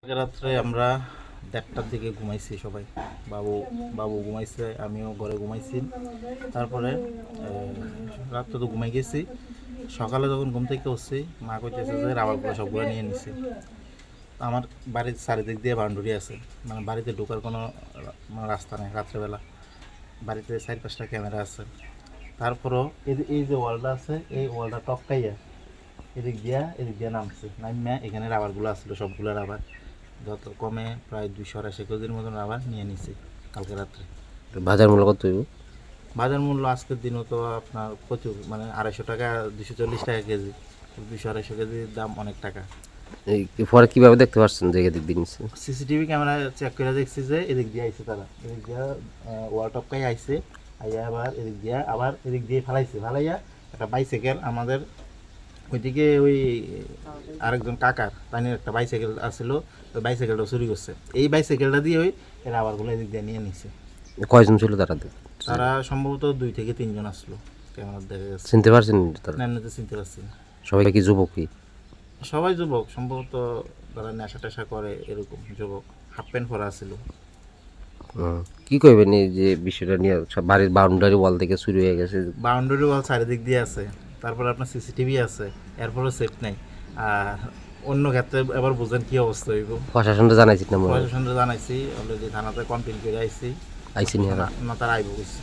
আগে রাত্রে আমরা 1:30টার দিকে ঘুমাইছি সবাই। বাবু বাবু ঘুমাইছে, আমিও ঘরে ঘুমাইছি। তারপরে রাত্রে তো ঘুমাই গেছি। সকালে যখন ঘুম থেকে উঠছি, মা কইতেছে যে রাবারগুলো সবগুলো নিয়ে নিছে। আমার বাড়ির চারিদিক দিয়ে বাউন্ডারি আছে, মানে বাড়িতে ঢোকার কোনো রাস্তা নেই। রাত্রেবেলা বাড়িতে 4-5টা ক্যামেরা আছে। তারপরও এই যে ওয়ালটা আছে, এই ওয়ালটা টপকাইয়া এদিক দিয়া নামছে। নামিয়া এখানে রাবারগুলো আসছিলো, সবগুলো রাবার যত কমে প্রায় 280 কেজির মতন রাবার নিয়ে নিছে কালকে রাত্রে। বাজার মূল্য কত হইব? বাজার মূল্য আজকের দিনও তো আপনার প্রচুর, মানে 250 টাকা, 240 টাকা কেজি। 200-250 কেজির দাম অনেক টাকা। পরে কীভাবে দেখতে পাচ্ছেন যে এদিক দিন? সিসিটিভি ক্যামেরা চেক করে দেখছি যে এদিক দিয়ে আইছে, তারা এদিক দিয়ে ওয়াল টপকাই আইছে, আইয়া আবার এদিক দিয়ে ফালাইয়া একটা বাইসাইকেল আমাদের ওইদিকে ওই আরেকজন কাকার তাইনের একটা বাইসাইকেল আসছিল, ওই বাইসাইকেলটা চুরি করছে। এই বাইসাইকেলটা দিয়ে ওই এরা আবারগুলো এদিক দিয়ে নিয়ে নিছে। কয়জন ছিল তারা? তারা সম্ভবত 2 থেকে 3 জন আসলো, ক্যামেরা দেখা গেছে। চিনতে পারছেন তারা? না, এমনিতে চিনতে পারছি না। সবাই কি যুবক? কি সবাই যুবক, সম্ভবত তারা নেশা টেশা করে, এরকম যুবক। হাফ প্যান্ট পরা ছিল। কি কইবেন এই যে বিষয়টা নিয়ে? বাড়ির বাউন্ডারি ওয়াল থেকে চুরি হয়ে গেছে। বাউন্ডারি ওয়াল চারিদিক দিয়ে আছে, তারপর আপনার সিসিটিভি আছে, এরপরও সেফ নাই। আর অন্য ক্ষেত্রে এবার বুঝেন কি অবস্থা হইব। প্রশাসনটা জানাইছি না? প্রশাসনটা জানাইছি, অলরেডি থানাতে কমপ্লেন করে আইছি নি না, তারা আইব কইছে।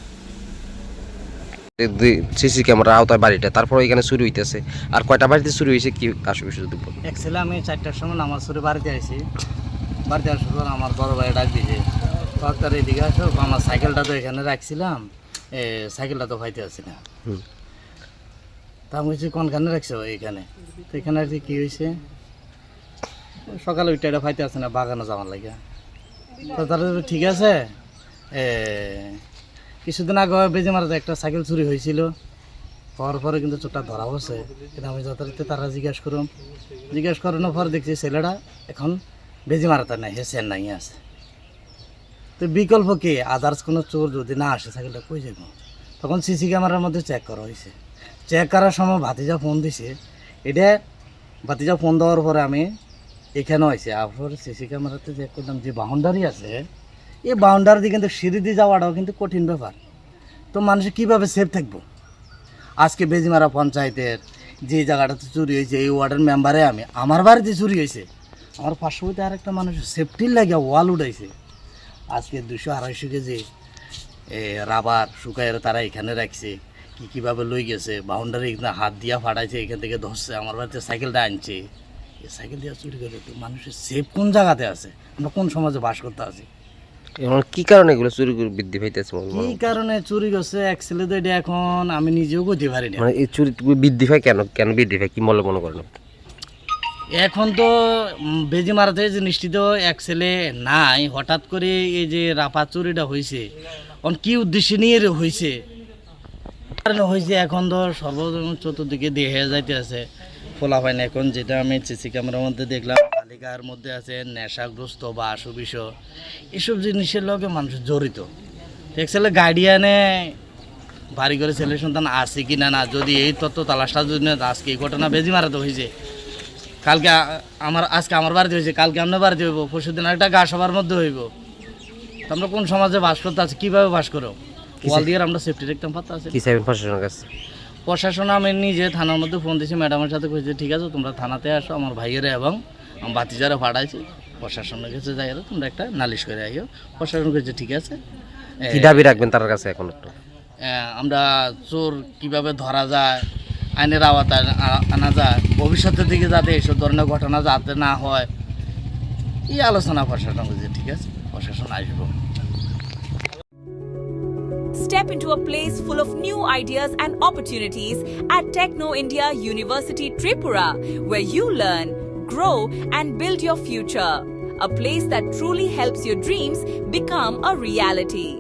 সিসি ক্যামেরা আওতায় বাড়িটা, তারপর এখানে চুরি হইতেছে। আর কয়টা বাড়িতে চুরি হয়েছে কি আসবে শুধু? অ্যাকচুয়ালি আমি 4টার সময় নামাজ পড়ে বাড়িতে আইছি। বাড়িতে আসার পর আমার বড় ভাই ডাক দিয়েছে, ডাক্তার এদিকে আসো, আমার সাইকেলটা তো এখানে রাখছিলাম, সাইকেলটা তো পাইতে আসছি না। তা আমি বলছি কোনখানে রাখছো? এইখানে। তো এখানে আর কি হয়েছে, সকালে ওইটা এটা পাইতে আসছে না, বাগানে যাওয়ার লাগে। তো তারা ঠিক আছে, কিছুদিন আগে বেজে মারাতে একটা সাইকেল চুরি হয়েছিল, হওয়ার পরে কিন্তু চোখটা ধরা বসে। কিন্তু আমি যথারীতি তারা জিজ্ঞেস করানোর পর দেখছি ছেলেটা এখন বেজে মারাতে নাই, হে চেন্নাই আছে। তো বিকল্প কি, আদার্স কোনো চোর যদি না আসে সাইকেলটা কই যাব? তখন সিসি ক্যামেরার মধ্যে চেক করা হয়েছে। চেক করার সময় ভাতিজা ফোন দিছে। এটা ভাতিজা ফোন দেওয়ার পরে আমি এখানেও আইছি। আর সিসি ক্যামেরাতে চেক করলাম যে বাউন্ডারি আছে, এই বাউন্ডারি দিয়ে কিন্তু সিঁড়ি দিয়ে যাওয়াটাও কিন্তু কঠিন ব্যাপার। তো মানুষ কীভাবে সেফ থাকবো? আজকে বেজিমারা পঞ্চায়েতের যে জায়গাটাতে চুরি হয়েছে, এই ওয়ার্ডের মেম্বারে আমি, আমার বাড়িতে চুরি হয়েছে, আমার পার্শ্ববর্তী আরেকটা মানুষ সেফটির লাগে ওয়াল উঠাইছে। আজকে 200-250 কেজি রাবার শুকায় তারা এখানে রাখছে। কীভাবে লই গেছে, বাউন্ডারি এখানে হাত দিয়া ফাটাইছে, এখান থেকে ধরছে, আমার বাড়িতে সাইকেলটা আনছে। এই সাইকেল দিয়ে চুরি করে তো মানুষের সেফ কোন জায়গাতে আছে? আমরা কোন সমাজে বাস করতে আছি? কি কারণে এগুলো চুরি বৃদ্ধি পাইতেছে? কি কারণে চুরি করছে অ্যাকচুয়ালি তো এটা এখন আমি নিজেও বলতে পারি না। মানে এই চুরি বৃদ্ধি পায় কেন বৃদ্ধি পায়, কি মনে করেন? এখন তো বেজি মারাতে জিনিসটি তো অ্যাকচুয়ালি নাই, হঠাৎ করে এই যে রাপা চুরিটা হয়েছে, এখন কি উদ্দেশ্যে নিয়ে হয়েছে কারণে হয়েছে, এখন তো চতুর্দিকে দেখে যাইতে আছে ফোলাফাইন। এখন যেটা আমি সিসি ক্যামেরার মধ্যে দেখলাম, তালিকার মধ্যে আছে নেশাগ্রস্ত বা আশুবিষ, এসব জিনিসের লগে মানুষ জড়িত। অ্যাকচুয়ালি গার্ডিয়ানে বাড়ি করে ছেলে সন্তান আছে কি না, যদি এই তত্ত্ব তালাশটা যদি আজকে এই ঘটনা বেজি মারাতে হয়েছে, আজকে আমার বাড়িতে হয়েছে, কালকে আপনার বাড়িতে হইব, পরশুদিন একটা গা সবার মধ্যে হইব। তো আমরা কোন সমাজে বাস করতে আছি? কীভাবে বাস করো? ওয়াল দিয়ে আমরা সেফটি রাখতাম পারতে আছি। কি চাইবেন প্রশাসনের কাছে? প্রশাসন আমি নিজে থানার মধ্যে ফোন দিয়েছি, ম্যাডামের সাথে কইছে ঠিক আছে তোমরা থানাতে আসো, আমার ভাইয়েরা এবং আমার বাতিজারা পাঠাইছি, প্রশাসনের কাছে যাই তোমরা একটা নালিশ করে আইও। প্রশাসন কইছে ঠিক আছে। কি দাবি রাখবেন তার কাছে এখন? একটু আমরা চোর কিভাবে ধরা যায়, আইনের আওতায় আনা যায়, ভবিষ্যতের দিকে যাতে এইসব ধরনের ঘটনা যাতে না হয়, এই আলোচনা প্রশাসন কইছে ঠিক আছে, প্রশাসন আসবো। Step into a place full of new ideas and opportunities at Techno India University Tripura, where you learn, grow and build your future. A place that truly helps your dreams become a reality.